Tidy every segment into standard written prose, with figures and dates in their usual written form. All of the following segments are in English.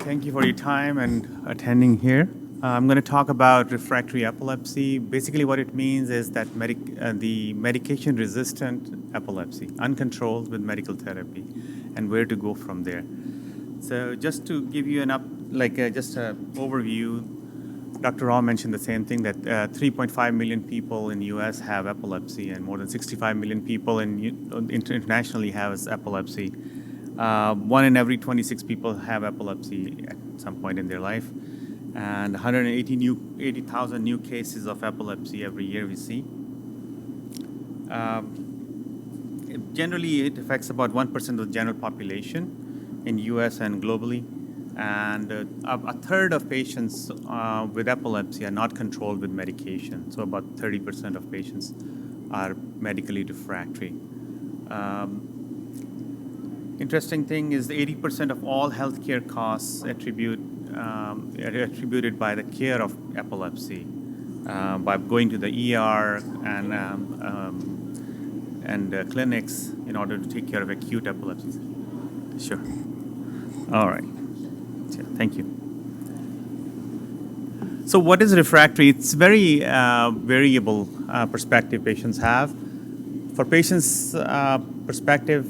Thank you for your time and attending here. I'm going to talk about refractory epilepsy. Basically, what it means is that the medication-resistant epilepsy, uncontrolled with medical therapy, and where to go from there. So, just to give you just an overview, Dr. Rao mentioned the same thing, that 3.5 million people in the U.S. have epilepsy, and more than 65 million people internationally have epilepsy. 1 in every 26 people have epilepsy at some point in their life, and 180,000 new cases of epilepsy every year we see. Generally, it affects about 1% of the general population in U.S. and globally, and a third of patients with epilepsy are not controlled with medication, so about 30% of patients are medically refractory. Interesting thing is 80% of all healthcare costs are attributed by the care of epilepsy, by going to the ER and clinics in order to take care of acute epilepsy. Sure. All right. Thank you. So what is refractory? It's very variable perspective patients have. For patients' perspective,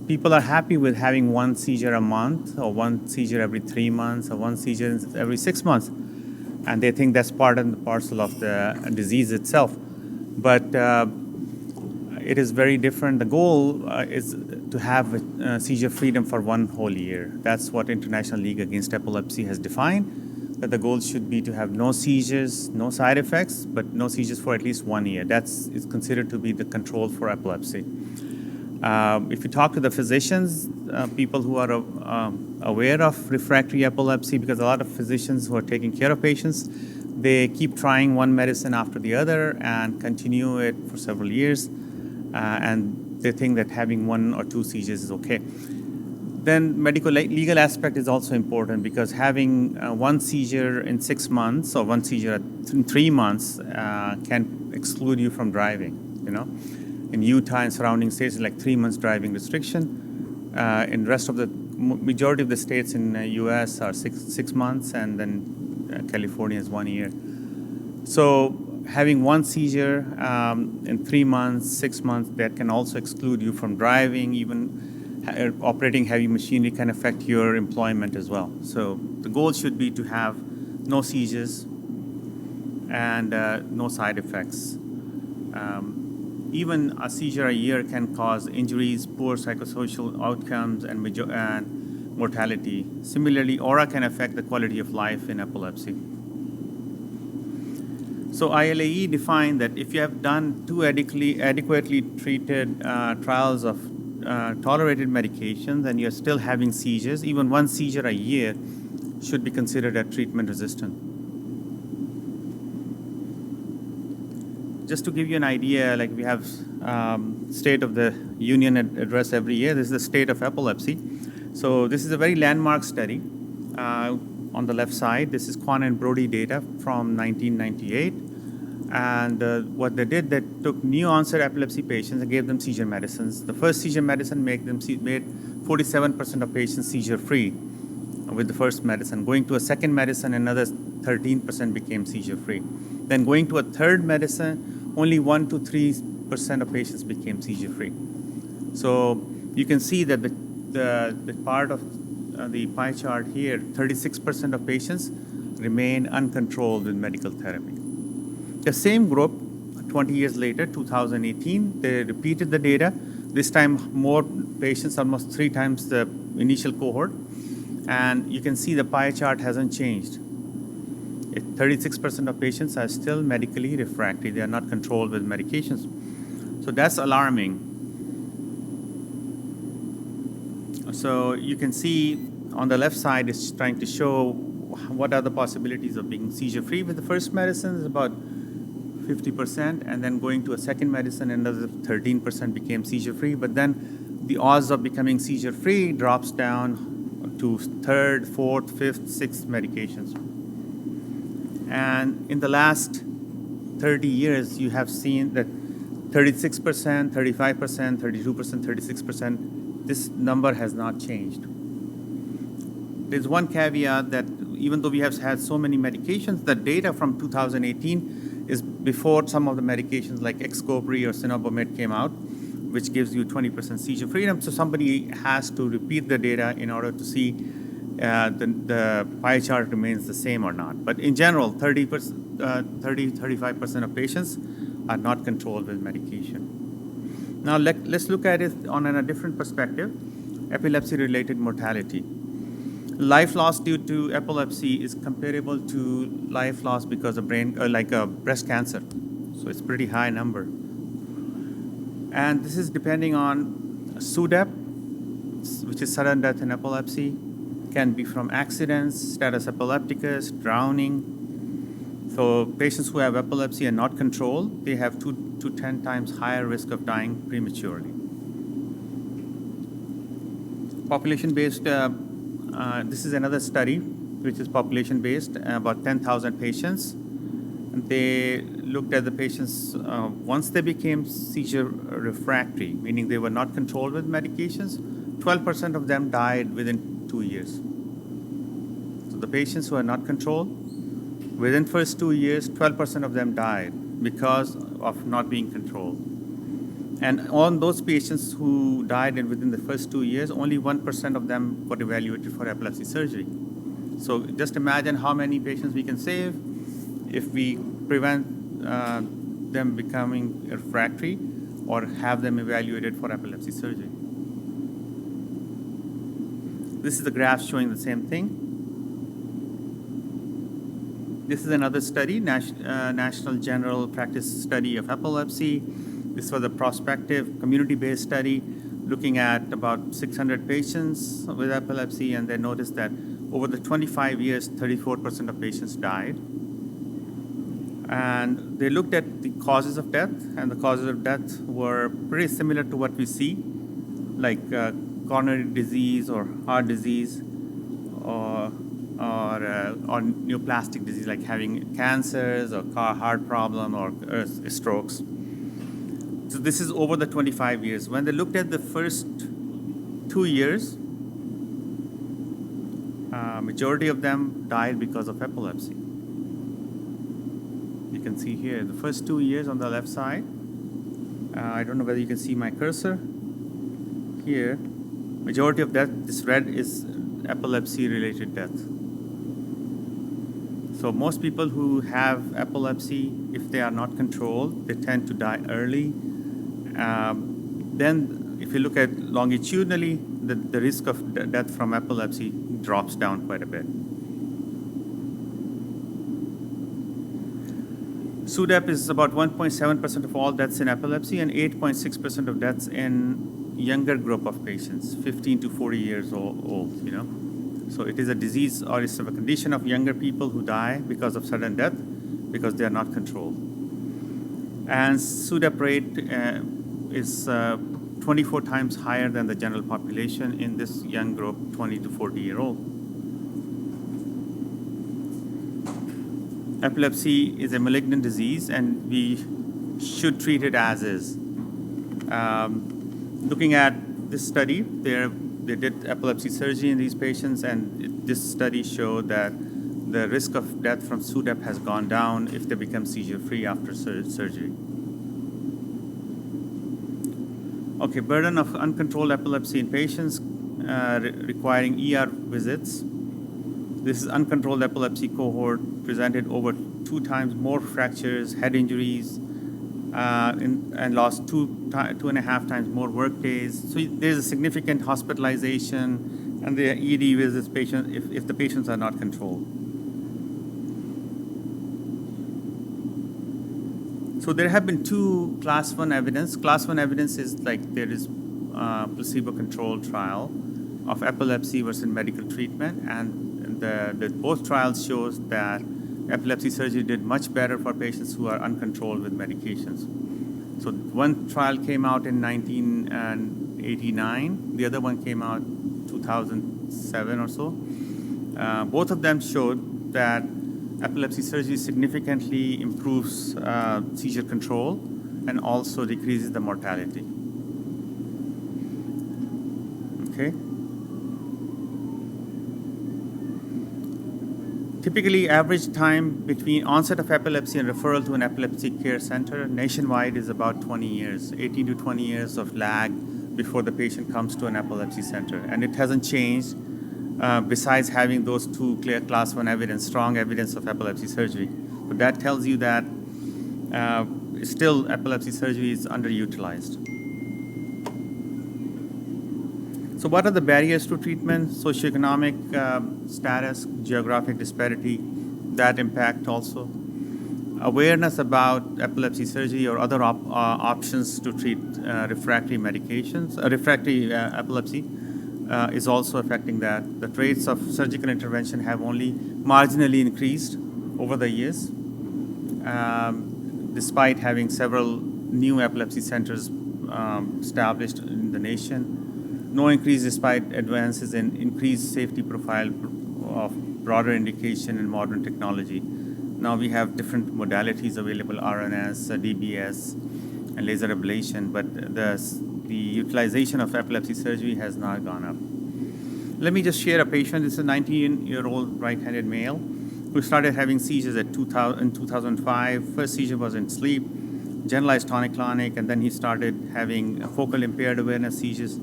people are happy with having one seizure a month, or one seizure every 3 months, or one seizure every 6 months. And they think that's part and parcel of the disease itself. But it is very different. The goal is to have seizure freedom for one whole year. That's what International League Against Epilepsy has defined, that the goal should be to have no seizures, no side effects, but no seizures for at least 1 year. That's considered to be the control for epilepsy. If you talk to the physicians, people who are aware of refractory epilepsy, because a lot of physicians who are taking care of patients, they keep trying one medicine after the other and continue it for several years, and they think that having 1 or 2 seizures is okay. Then legal aspect is also important, because having 1 seizure in 6 months or 1 seizure in 3 months can exclude you from driving, In Utah and surrounding states, like 3 months driving restriction. In the rest of the majority of the states in the U.S. are six months, and then California is 1 year. So having 1 seizure in 3 months, 6 months, that can also exclude you from driving. Even operating heavy machinery can affect your employment as well. So the goal should be to have no seizures and no side effects. Even a seizure a year can cause injuries, poor psychosocial outcomes, and mortality. Similarly, aura can affect the quality of life in epilepsy. So ILAE defined that if you have done 2 adequately treated trials of tolerated medications and you're still having seizures, even 1 seizure a year should be considered a treatment resistant. Just to give you an idea, like we have State of the Union address every year. This is the state of epilepsy. So this is a very landmark study. On the left side, this is Kwan and Brody data from 1998. And what they did, they took new onset epilepsy patients and gave them seizure medicines. The first seizure medicine made 47% of patients seizure free with the first medicine. Going to a second medicine, another 13% became seizure free. Then going to a third medicine, only 1 to 3% of patients became seizure free. So you can see that the part of the pie chart here, 36% of patients remain uncontrolled with medical therapy. The same group, 20 years later, 2018, they repeated the data. This time, more patients, almost 3 times the initial cohort. And you can see the pie chart hasn't changed. 36% of patients are still medically refractory. They are not controlled with medications. So that's alarming. So you can see on the left side, it's trying to show what are the possibilities of being seizure-free with the first medicine. Is about 50%, and then going to a second medicine, another 13% became seizure-free. But then the odds of becoming seizure-free drops down to 3rd, 4th, 5th, 6th medications. And in the last 30 years, you have seen that 36%, 35%, 32%, 36%, this number has not changed. there's one caveat that even though we have had so many medications, the data from 2018 is before some of the medications like Xcopri or cenobamate came out, which gives you 20% seizure freedom. So somebody has to repeat the data in order to see the pie chart remains the same or not. But in general, 35% of patients are not controlled with medication. Now let's look at it on a different perspective, epilepsy-related mortality. Life loss due to epilepsy is comparable to life loss because of breast cancer. So it's a pretty high number. And this is depending on SUDEP, which is sudden death in epilepsy, can be from accidents, status epilepticus, drowning. So patients who have epilepsy and not controlled, they have 2 to 10 times higher risk of dying prematurely. Population-based, this is another study, which is population-based, about 10,000 patients. They looked at the patients once they became seizure refractory, meaning they were not controlled with medications. 12% of them died within 2 years. So the patients who are not controlled, within first 2 years, 12% of them died because of not being controlled. And on those patients who died within the first 2 years, only 1% of them were evaluated for epilepsy surgery. So just imagine how many patients we can save if we prevent them becoming refractory or have them evaluated for epilepsy surgery. This is the graph showing the same thing. This is another study, National General Practice Study of Epilepsy. This was a prospective, community-based study looking at about 600 patients with epilepsy, and they noticed that over the 25 years, 34% of patients died. And they looked at the causes of death, and the causes of death were pretty similar to what we see, like coronary disease or heart disease or neoplastic disease, like having cancers or heart problem or strokes. So this is over the 25 years. When they looked at the first 2 years, majority of them died because of epilepsy. You can see here, the first 2 years on the left side. I don't know whether you can see my cursor. Here, majority of death, this red is epilepsy-related death. So most people who have epilepsy, if they are not controlled, they tend to die early. Then if you look at longitudinally, the risk of death from epilepsy drops down quite a bit. SUDEP is about 1.7% of all deaths in epilepsy and 8.6% of deaths in younger group of patients, 15 to 40 years old, you know. So it is a disease or it's a condition of younger people who die because of sudden death because they are not controlled. And SUDEP rate is 24 times higher than the general population in this young group, 20 to 40-year-old. Epilepsy is a malignant disease, and we should treat it as is. Looking at this study, they did epilepsy surgery in these patients, and this study showed that the risk of death from SUDEP has gone down if they become seizure-free after surgery. Okay, burden of uncontrolled epilepsy in patients requiring ER visits. This is uncontrolled epilepsy cohort presented over 2 times more fractures, head injuries, and lost 2.5 times more work days. So there's a significant hospitalization and the ED visits if the patients are not controlled. So there have been 2 class 1 evidence. Class 1 evidence is like there is a placebo-controlled trial of epilepsy versus medical treatment, and both trials shows that epilepsy surgery did much better for patients who are uncontrolled with medications. So one trial came out in 1989. The other one came out 2007 or so. Both of them showed that epilepsy surgery significantly improves seizure control and also decreases the mortality. Okay. Typically, average time between onset of epilepsy and referral to an epilepsy care center nationwide is about 20 years, 18 to 20 years of lag before the patient comes to an epilepsy center. And it hasn't changed besides having those two clear class 1 evidence, strong evidence of epilepsy surgery. But that tells you that still epilepsy surgery is underutilized. So what are the barriers to treatment? Socioeconomic status, geographic disparity, that impact also. Awareness about epilepsy surgery or other options to treat refractory medications, refractory epilepsy is also affecting that. The rates of surgical intervention have only marginally increased over the years, despite having several new epilepsy centers established in the nation. No increase despite advances in increased safety profile of broader indication in modern technology. Now we have different modalities available, RNS, DBS, and laser ablation, but the utilization of epilepsy surgery has not gone up. Let me just share a patient. This is a 19-year-old right-handed male who started having seizures in 2005. First seizure was in sleep, generalized tonic-clonic, and then he started having focal impaired awareness seizures.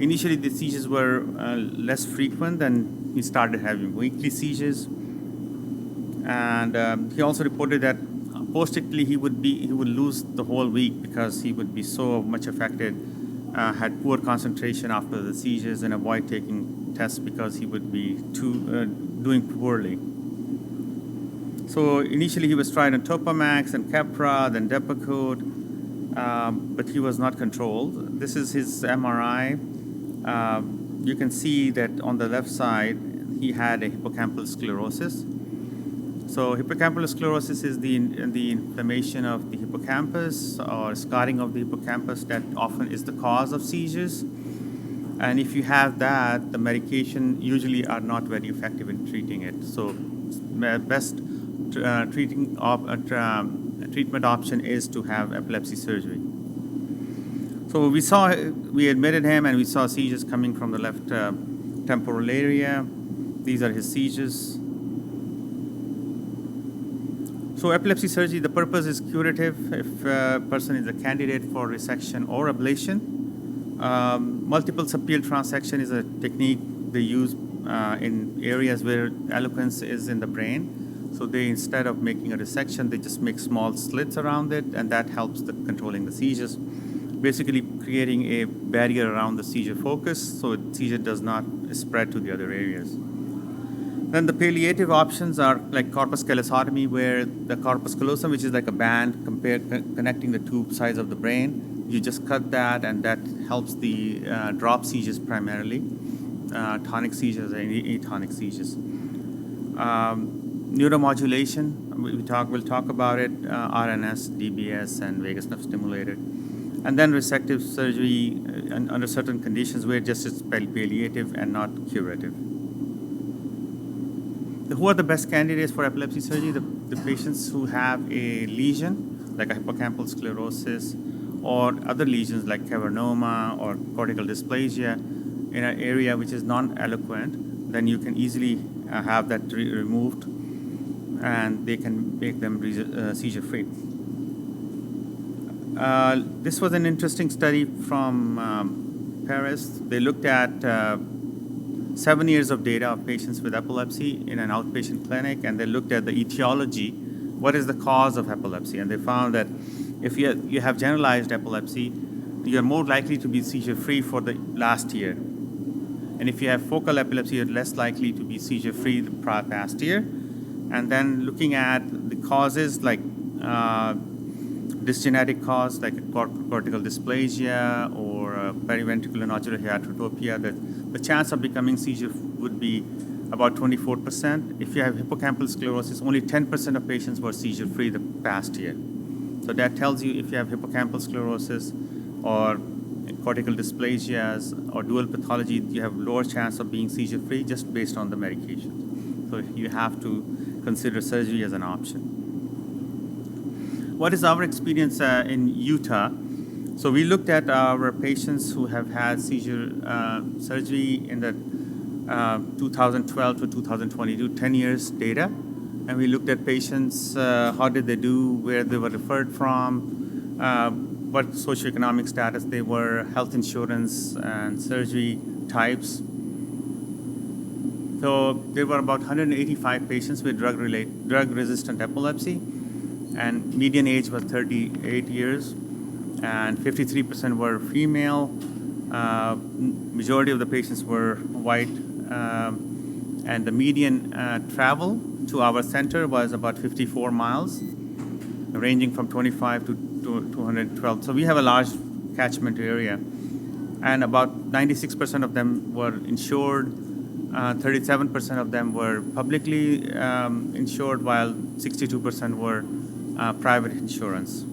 Initially, the seizures were less frequent, then he started having weekly seizures. And he also reported that post-ictally he would lose the whole week because he would be so much affected, had poor concentration after the seizures, and avoid taking tests because he would be doing poorly. So initially he was tried on Topamax and Keppra, then Depakote, but he was not controlled. This is his MRI. You can see that on the left side, he had a hippocampal sclerosis. So hippocampal sclerosis is the inflammation of the hippocampus or scarring of the hippocampus that often is the cause of seizures. And if you have that, the medication usually are not very effective in treating it. So best treatment option is to have epilepsy surgery. So we admitted him, and we saw seizures coming from the left temporal area. These are his seizures. So epilepsy surgery, the purpose is curative if a person is a candidate for resection or ablation. Multiple subfield transection is a technique they use in areas where eloquence is in the brain. So they, instead of making a resection, they just make small slits around it, and that helps controlling the seizures. Basically creating a barrier around the seizure focus so seizure does not spread to the other areas. Then the palliative options are like corpus callosotomy, where the corpus callosum, which is like a band connecting the two sides of the brain, you just cut that, and that helps the drop seizures primarily, tonic seizures and atonic seizures. Neuromodulation, we'll talk about it, RNS, DBS, and vagus nerve stimulator. And then resective surgery under certain conditions where just it's palliative and not curative. Who are the best candidates for epilepsy surgery? The patients who have a lesion, like a hippocampal sclerosis, or other lesions like cavernoma or cortical dysplasia in an area which is non-eloquent, then you can easily have that removed, and they can make them seizure-free. This was an interesting study from Paris. They looked at 7 years of data of patients with epilepsy in an outpatient clinic, and they looked at the etiology, what is the cause of epilepsy, and they found that if you have generalized epilepsy, you're more likely to be seizure-free for the last year. And if you have focal epilepsy, you're less likely to be seizure-free the past year. And then looking at the causes like dysgenetic cause like cortical dysplasia or periventricular nodular hypertropia, the chance of becoming seizure would be about 24%. If you have hippocampal sclerosis, only 10% of patients were seizure-free the past year. So that tells you if you have hippocampal sclerosis or cortical dysplasias or dual pathology, you have lower chance of being seizure-free just based on the medication. So you have to consider surgery as an option. What is our experience in Utah? So we looked at our patients who have had seizure surgery in the 2012 to 2022, 10 years data. And we looked at patients, how did they do, where they were referred from, what socioeconomic status they were, health insurance, and surgery types. So there were about 185 patients with drug-resistant epilepsy, and median age was 38 years, and 53% were female. Majority of the patients were white, and the median travel to our center was about 54 miles, ranging from 25 to 212. So we have a large catchment area, and about 96% of them were insured. 37% of them were publicly insured, while 62% were private insurance.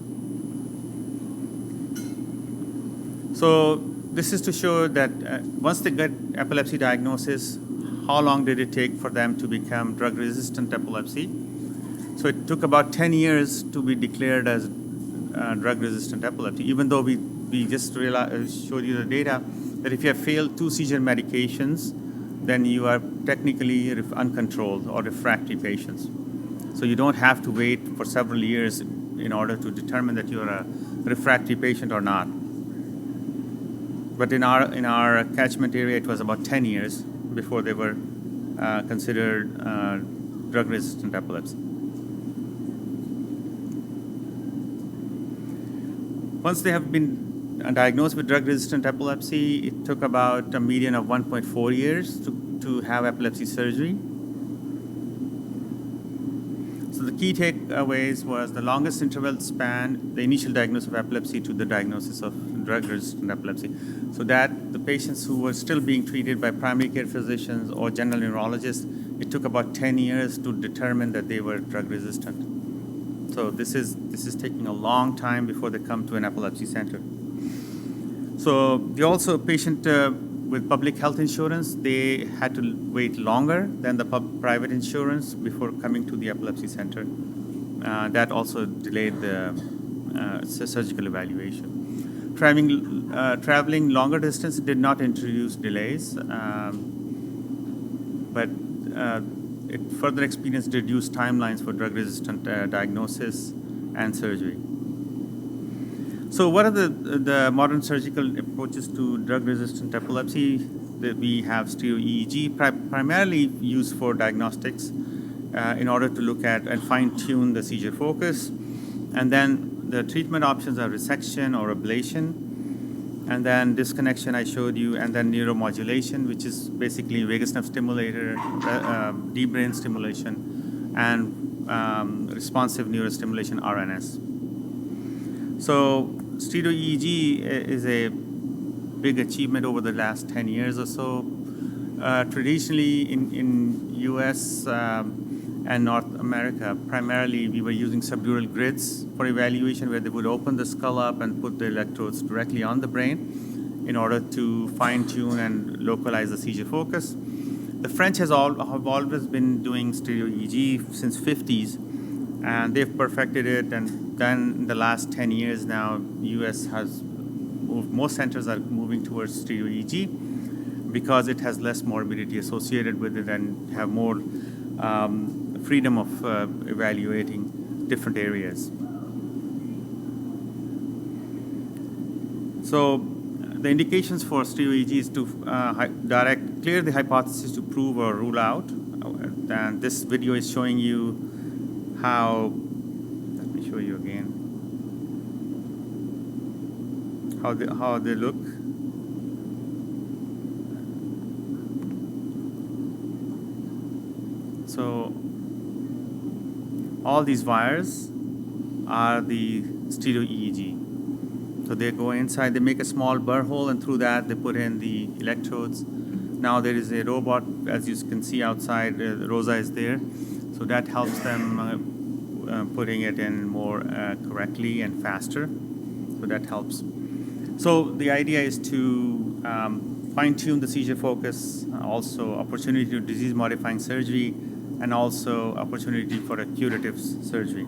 So this is to show that once they get epilepsy diagnosis, how long did it take for them to become drug-resistant epilepsy? So it took about 10 years to be declared as drug-resistant epilepsy, even though we just showed you the data that if you have failed 2 seizure medications, then you are technically uncontrolled or refractory patients. So you don't have to wait for several years in order to determine that you're a refractory patient or not. But in our catchment area, it was about 10 years before they were considered drug-resistant epilepsy. Once they have been diagnosed with drug-resistant epilepsy, it took about a median of 1.4 years to have epilepsy surgery. So the key takeaways was the longest interval span, the initial diagnosis of epilepsy to the diagnosis of drug-resistant epilepsy. So that the patients who were still being treated by primary care physicians or general neurologists, it took about 10 years to determine that they were drug-resistant. So this is taking a long time before they come to an epilepsy center. So they also patient with public health insurance, they had to wait longer than the private insurance before coming to the epilepsy center. That also delayed the surgical evaluation. Traveling longer distance did not introduce delays, but it further experienced reduced timelines for drug-resistant diagnosis and surgery. So what are the modern surgical approaches to drug-resistant epilepsy? We have stereo EEG, primarily used for diagnostics in order to look at and fine-tune the seizure focus. And then the treatment options are resection or ablation, and then disconnection I showed you, and then neuromodulation, which is basically vagus nerve stimulator, deep brain stimulation, and responsive neurostimulation, RNS. So stereo EEG is a big achievement over the last 10 years or so. Traditionally in US and North America, primarily we were using subdural grids for evaluation, where they would open the skull up and put the electrodes directly on the brain in order to fine-tune and localize the seizure focus. The French have always been doing stereo EEG since 50s, and they've perfected it, and then in the last 10 years now, US has moved, most centers are moving towards stereo EEG because it has less morbidity associated with it and have more freedom of evaluating different areas. So the indications for stereo EEG is to clear the hypothesis to prove or rule out. And this video is showing you how, let me show you again, how they look. So all these wires are the stereo EEG. So they go inside, they make a small burr hole, and through that they put in the electrodes. Now there is a robot, as you can see outside, Rosa is there. So that helps them putting it in more correctly and faster. So that helps. So the idea is to fine-tune the seizure focus, also opportunity to disease-modifying surgery, and also opportunity for a curative surgery.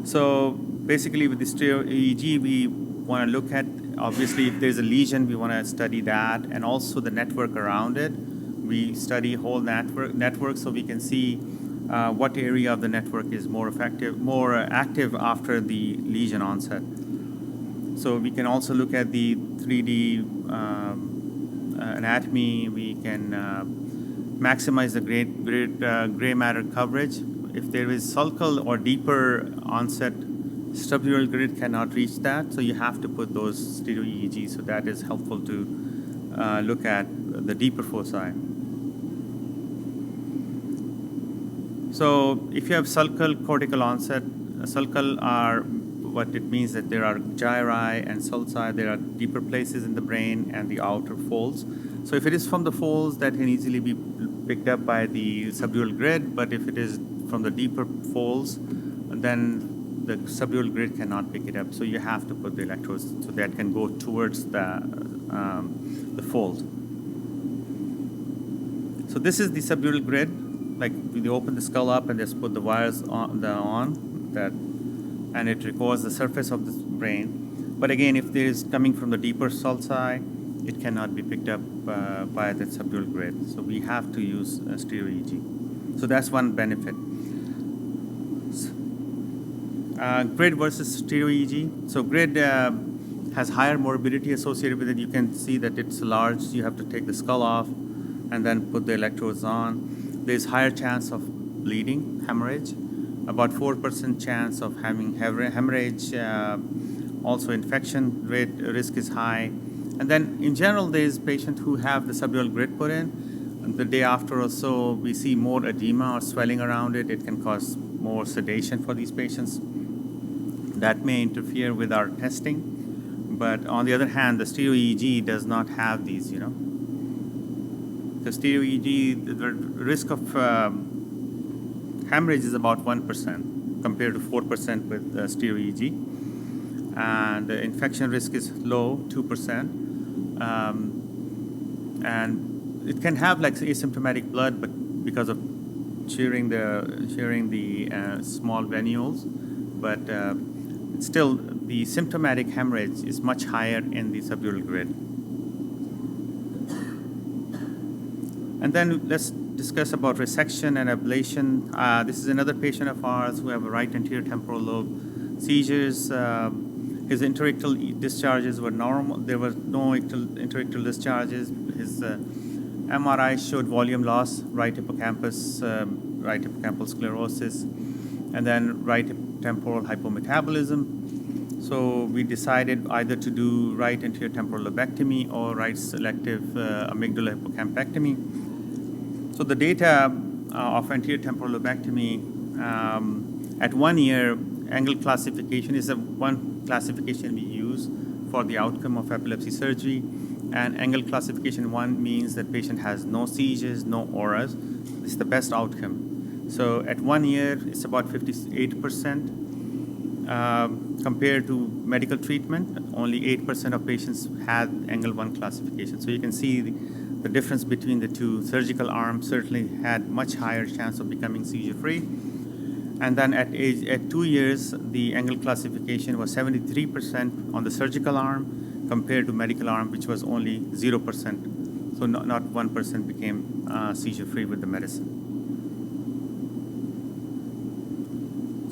So basically with the stereo EEG, we want to look at Obviously, if there's a lesion, we want to study that, and also the network around it. We study whole network so we can see what area of the network is more active after the lesion onset. So we can also look at the 3D anatomy. We can maximize the gray matter coverage. If there is sulcal or deeper onset, subdural grid cannot reach that, so you have to put those stereo EEG. So that is helpful to look at the deeper foci. So if you have sulcal cortical onset, sulcal are what it means that there are gyri and sulci. There are deeper places in the brain and the outer folds. So if it is from the folds, that can easily be picked up by the subdural grid, but if it is from the deeper folds, then the subdural grid cannot pick it up. So you have to put the electrodes so that can go towards the fold. So this is the subdural grid. Like we open the skull up and just put the wires on that, and it records the surface of the brain. But again, if there is coming from the deeper sulci, it cannot be picked up by the subdural grid. So we have to use stereo EEG. So that's one benefit. Grid versus stereo EEG. So grid has higher morbidity associated with it. You can see that it's large. You have to take the skull off and then put the electrodes on. There's higher chance of bleeding, hemorrhage, about 4% chance of having hemorrhage. Also infection rate risk is high. And then in general, there's patients who have the subdural grid put in. And the day after or so, we see more edema or swelling around it. It can cause more sedation for these patients. That may interfere with our testing. But on the other hand, the stereo EEG does not have these, The stereo EEG, the risk of hemorrhage is about 1% compared to 4% with stereo EEG. And the infection risk is low, 2%. And it can have like asymptomatic blood, but because of shearing the small venules, but still the symptomatic hemorrhage is much higher in the subdural grid. And then let's discuss about resection and ablation. This is another patient of ours who have a right anterior temporal lobe seizures. His interictal discharges were normal. There were no interictal discharges. His MRI showed volume loss, right hippocampus, right hippocampal sclerosis, and then right temporal hypometabolism. So we decided either to do right anterior temporal lobectomy or right selective amygdala hippocampectomy. So the data of anterior temporal lobectomy at 1 year, angle classification is one classification we use for the outcome of epilepsy surgery. And angle classification 1 means that patient has no seizures, no auras. It's the best outcome. So at 1 year, it's about 58%. Compared to medical treatment, only 8% of patients had angle 1 classification. So you can see the difference between the two. Surgical arm certainly had much higher chance of becoming seizure-free. And then at 2 years, the angle classification was 73% on the surgical arm compared to medical arm, which was only 0%. So not 1% became seizure-free with the medicine.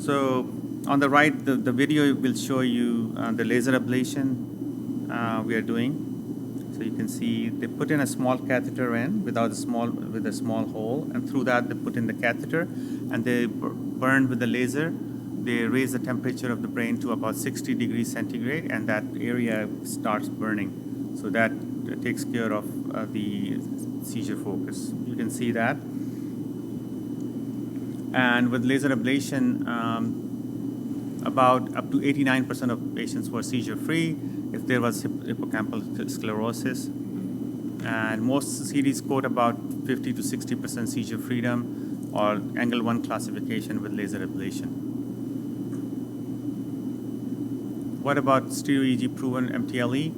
So on the right, the video will show you the laser ablation we are doing. So you can see they put in a small catheter in with a small hole, and through that they put in the catheter, and they burn with the laser. They raise the temperature of the brain to about 60 degrees centigrade, and that area starts burning. So that takes care of the seizure focus. You can see that. And with laser ablation, about up to 89% of patients were seizure-free if there was hippocampal sclerosis. And most CDs quote about 50 to 60% seizure freedom or angle 1 classification with laser ablation. What about stereo EEG proven MTLE?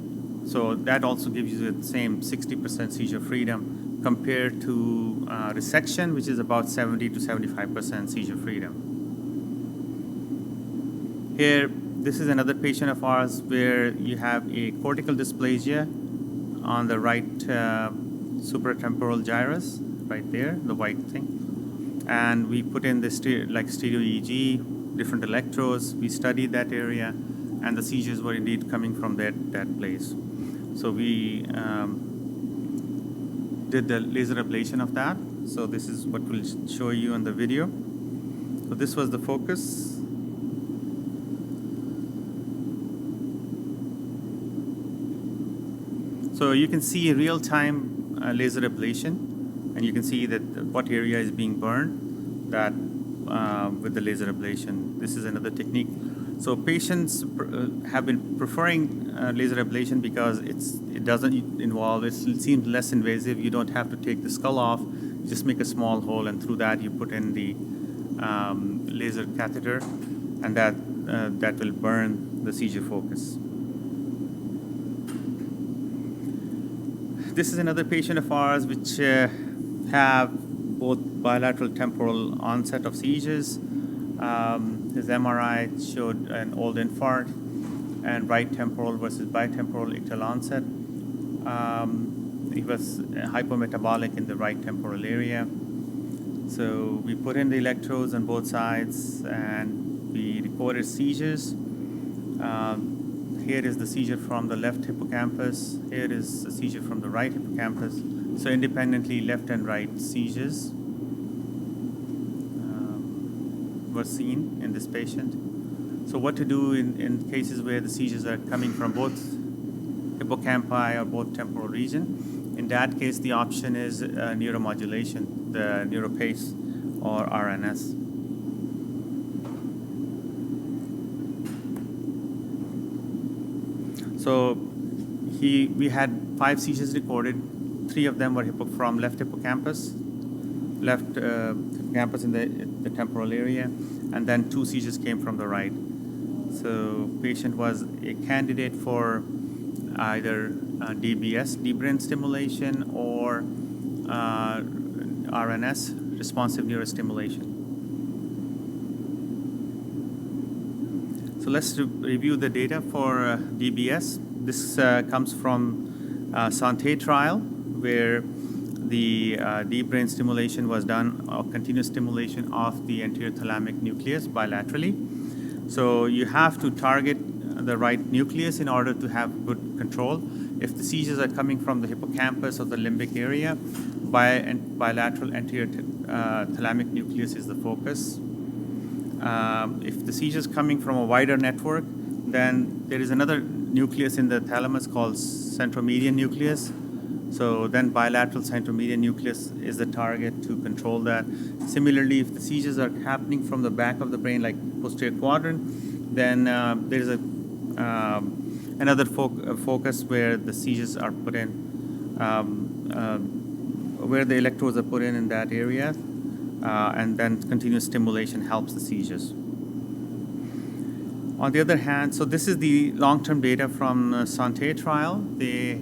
So that also gives you the same 60% seizure freedom compared to resection, which is about 70 to 75% seizure freedom. Here, This is another patient of ours where you have a cortical dysplasia on the right supratemporal gyrus, right there, the white thing. And we put in the stereo EEG, different electrodes. We studied that area, and the seizures were indeed coming from that place. So we did the laser ablation of that. So this is what we'll show you on the video. So this was the focus. So you can see real-time laser ablation, and you can see that what area is being burned that with the laser ablation. This is another technique. So patients have been preferring laser ablation because it doesn't involve, it seems less invasive. You don't have to take the skull off. You just make a small hole, and through that you put in the laser catheter, and that will burn the seizure focus. This is another patient of ours which have both bilateral temporal onset of seizures. His MRI showed an old infarct and right temporal versus bitemporal ictal onset. He was hypometabolic in the right temporal area. So we put in the electrodes on both sides and we recorded seizures. Here is the seizure from the left hippocampus. Here is the seizure from the right hippocampus. So independently left and right seizures were seen in this patient. So what to do in cases where the seizures are coming from both hippocampi or both temporal region? In that case, the option is neuromodulation, the neuropace or RNS. So we had 5 seizures recorded. 3 of them were from left hippocampus in the temporal area, and then 2 seizures came from the right. So patient was a candidate for either DBS, deep brain stimulation, or RNS, responsive neurostimulation. So let's review the data for DBS. This comes from Santé trial, where the deep brain stimulation was done, continuous stimulation of the anterior thalamic nucleus bilaterally. So you have to target the right nucleus in order to have good control. If the seizures are coming from the hippocampus or the limbic area, bilateral anterior thalamic nucleus is the focus. If the seizure is coming from a wider network, then there is another nucleus in the thalamus called centromedian nucleus. So then bilateral centromedian nucleus is the target to control that. Similarly, if the seizures are happening from the back of the brain, like posterior quadrant, then there is another focus where the seizures are put in, where the electrodes are put in that area. And then continuous stimulation helps the seizures. On the other hand, so this is the long-term data from Santé trial. They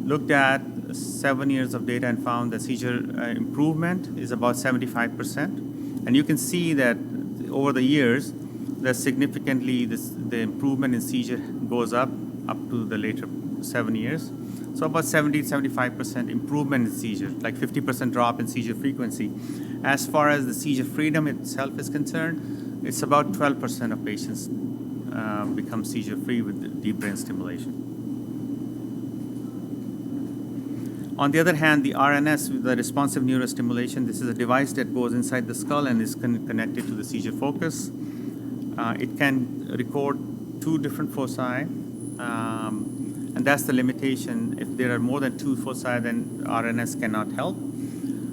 looked at 7 years of data and found that seizure improvement is about 75%. And you can see that over the years, that significantly the improvement in seizure goes up to the later 7 years. So about 70-75% improvement in seizure, like 50% drop in seizure frequency. As far as the seizure freedom itself is concerned, it's about 12% of patients become seizure free with deep brain stimulation. On the other hand, the RNS, the responsive neurostimulation, this is a device that goes inside the skull and is connected to the seizure focus. It can record 2 different foci. And that's the limitation. If there are more than 2 foci, then RNS cannot help.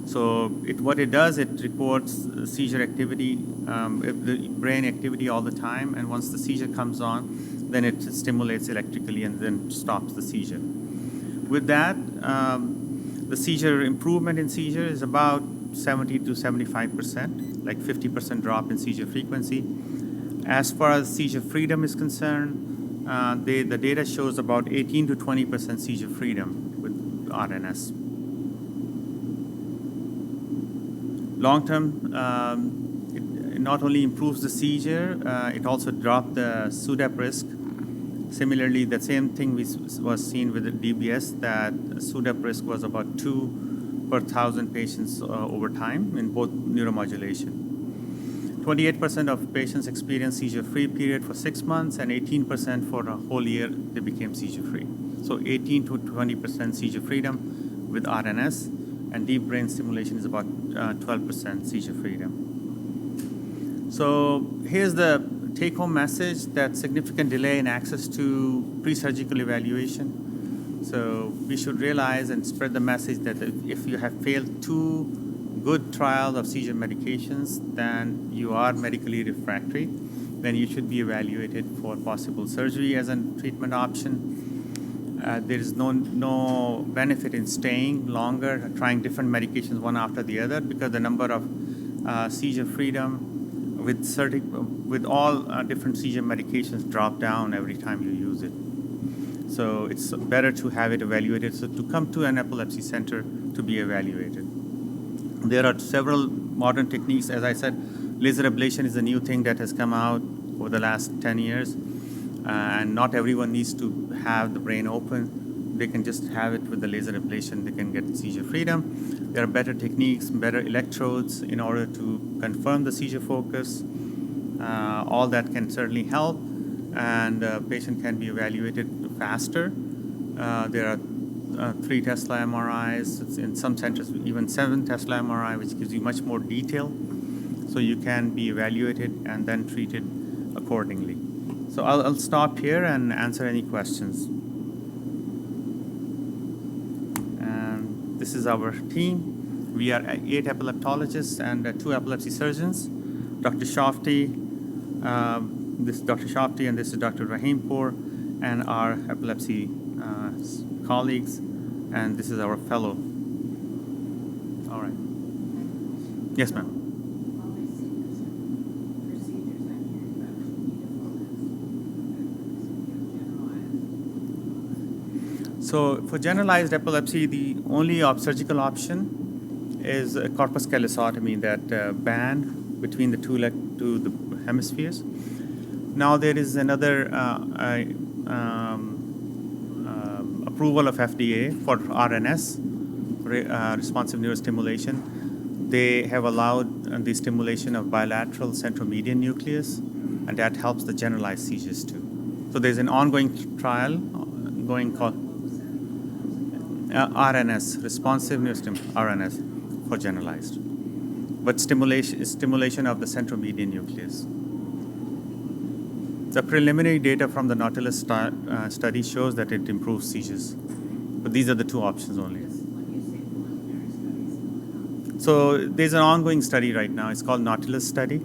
So what it does, it records seizure activity, the brain activity all the time, and once the seizure comes on, then it stimulates electrically and then stops the seizure. With that, the seizure improvement in seizure is about 70-75%, like 50% drop in seizure frequency. As far as seizure freedom is concerned, the data shows about 18-20% seizure freedom with RNS. Long term, not only improves the seizure, it also dropped the SUDEP risk. Similarly, the same thing was seen with the DBS, that SUDEP risk was about 2 per 1,000 patients over time in both neuromodulation. 28% of patients experienced seizure-free period for 6 months, and 18% for a whole year they became seizure-free. So 18 to 20% seizure freedom with RNS, and deep brain stimulation is about 12% seizure freedom. So here's the take-home message, that significant delay in access to pre-surgical evaluation. So we should realize and spread the message that if you have failed 2 good trials of seizure medications, then you are medically refractory. Then you should be evaluated for possible surgery as a treatment option. There is no benefit in staying longer, trying different medications one after the other, because the number of seizure freedom with all different seizure medications drop down every time you use it. So it's better to have it evaluated, so to come to an epilepsy center to be evaluated. There are several modern techniques. As I said, laser ablation is a new thing that has come out over the last 10 years. And not everyone needs to have the brain open. They can just have it with the laser ablation. They can get seizure freedom. There are better techniques, better electrodes in order to confirm the seizure focus. All that can certainly help, and the patient can be evaluated faster. There are 3 Tesla MRIs, in some centers even 7 Tesla MRI, which gives you much more detail. So you can be evaluated and then treated accordingly. So I'll stop here and answer any questions. And this is our team. We are 8 epileptologists and 2 epilepsy surgeons. Dr. Shafti, this is Dr. Shafti, and this is Dr. Rahimpour, and our epilepsy colleagues, and this is our fellow. All right. Yes, ma'am. So for generalized epilepsy, the only surgical option is a corpus callosotomy, that band between the two the hemispheres. Now there is another approval of FDA for RNS, responsive neurostimulation. They have allowed the stimulation of bilateral central median nucleus, and that helps the generalized seizures too. So there's an ongoing trial going called RNS, responsive neurostimulation, RNS for generalized, but stimulation of the central median nucleus. The preliminary data from the Nautilus study shows that it improves seizures, but these are the 2 options only. So there's an ongoing study right now. It's called Nautilus study.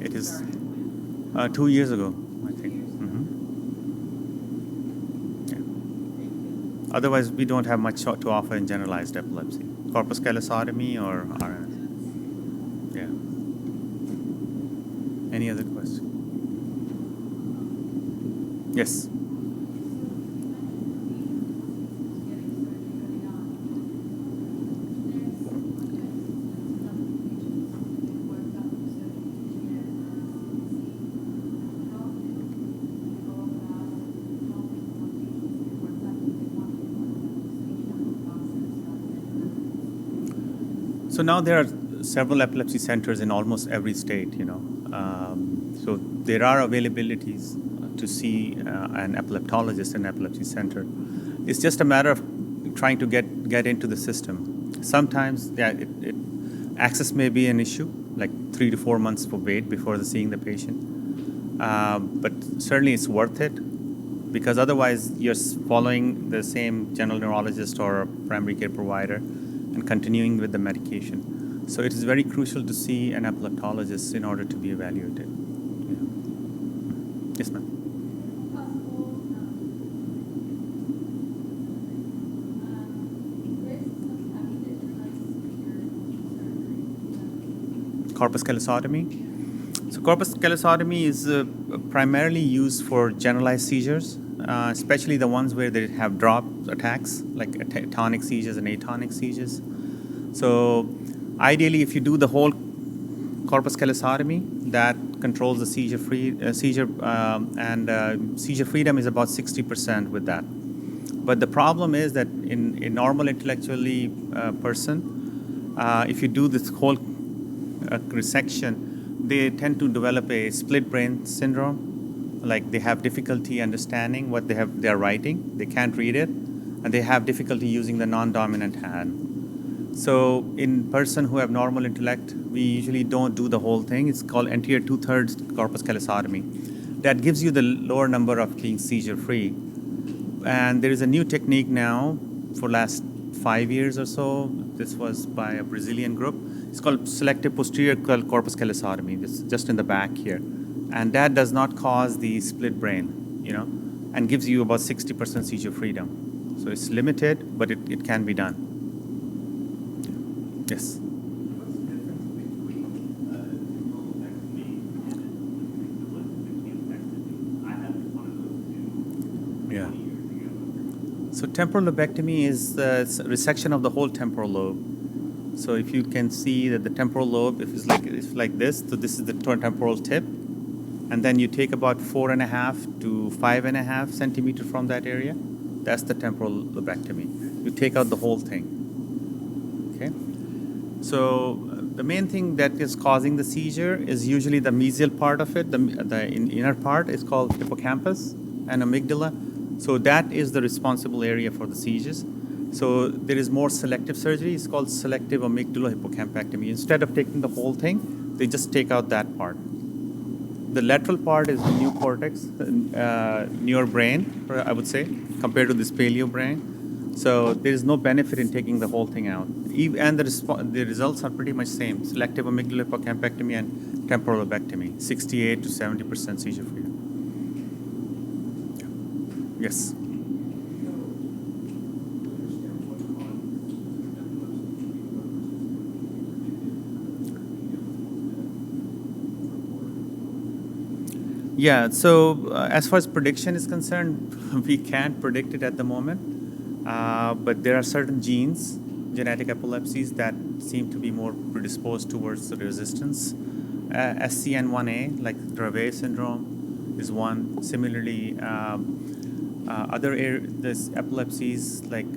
It is 2 years ago, I think. Yeah. Otherwise, we don't have much to offer in generalized epilepsy. Corpus callosotomy or RNS. Yeah. Any other question? Yes. So now there are several epilepsy centers in almost every state, So there are availabilities to see an epileptologist in an epilepsy center. It's just a matter of trying to get into the system. Sometimes, access may be an issue, like 3 to 4 months for wait before seeing the patient. But certainly it's worth it, because otherwise you're following the same general neurologist or primary care provider and continuing with the medication. So it is very crucial to see an epileptologist in order to be evaluated. Yeah. Yes, ma'am. Corpus callosotomy. So corpus callosotomy is primarily used for generalized seizures, especially the ones where they have drop attacks, like tonic seizures and atonic seizures. So ideally, if you do the whole corpus callosotomy that controls the seizure seizure freedom is about 60% with that. But the problem is that in a normal intellectually person, if you do this whole resection, they tend to develop a split brain syndrome. Like they have difficulty understanding what they are writing. They can't read it, and they have difficulty using the non-dominant hand. So in person who have normal intellect, we usually don't do the whole thing. It's called anterior 2/3 corpus callosotomy. That gives you the lower number of being seizure-free. And there is a new technique now for last 5 years or so. This was by a Brazilian group. It's called selective posterior corpus callosotomy. It's just in the back here. And that does not cause the split brain, and gives you about 60% seizure freedom. So it's limited, but it can be done. Yes. What's the difference between neurolepectomy and epilepsy? I had one of those two Yeah. 20 years ago. So temporal lobectomy is the resection of the whole temporal lobe. So if you can see that the temporal lobe, if it's like this, so this is the temporal tip, and then you take about 4.5 to 5.5 centimeter from that area. That's the temporal lobectomy. You take out the whole thing. Okay. So the main thing that is causing the seizure is usually the mesial part of it. The inner part is called hippocampus and amygdala. So that is the responsible area for the seizures. So there is more selective surgery. It's called selective amygdalohippocampectomy. Instead of taking the whole thing, they just take out that part. The lateral part is the new cortex, newer brain, I would say, compared to this paleo brain. So there is no benefit in taking the whole thing out. And the results are pretty much same. Selective amygdalohippocampectomy and temporal lobectomy, 68 to 70% seizure freedom. Yes. Yeah, so as far as prediction is concerned, we can't predict it at the moment. But there are certain genes, genetic epilepsies, that seem to be more predisposed towards the resistance. SCN1A, like Dravet syndrome, is one. Similarly, there's epilepsies like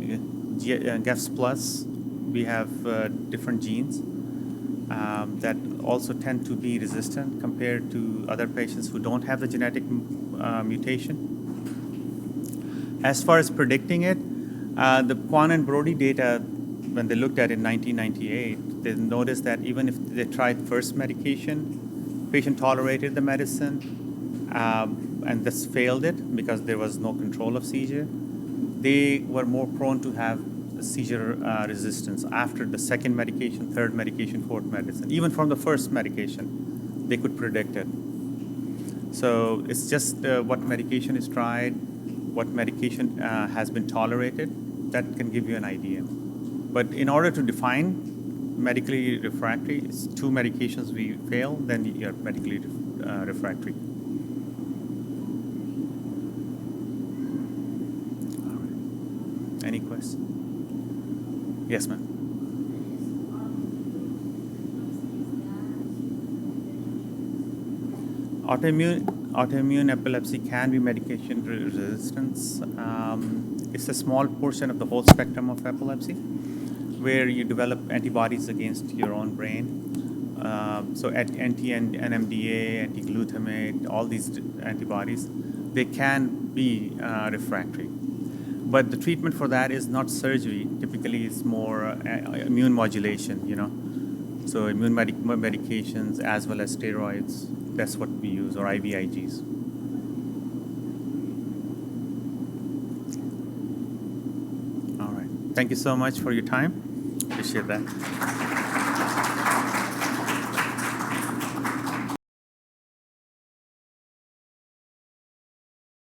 GEFS plus, we have different genes that also tend to be resistant compared to other patients who don't have the genetic mutation. As far as predicting it, the Kwan and Brody data, when they looked at it in 1998, they noticed that even if they tried first medication, patient tolerated the medicine, and this failed it because there was no control of seizure, they were more prone to have seizure resistance after the second medication, third medication, fourth medicine. Even from the first medication, they could predict it. So it's just what medication is tried, what medication has been tolerated, that can give you an idea. But in order to define medically refractory, it's 2 medications we fail, then you're medically refractory. All right. Any questions? Yes, ma'am. Autoimmune epilepsy can be medication resistance. It's a small portion of the whole spectrum of epilepsy where you develop antibodies against your own brain. So anti-NMDA, anti-glutamate, all these antibodies, they can be refractory. But the treatment for that is not surgery. Typically, it's more immune modulation, So immune medications as well as steroids, that's what we use, or IVIGs. All right. Thank you so much for your time. Appreciate that.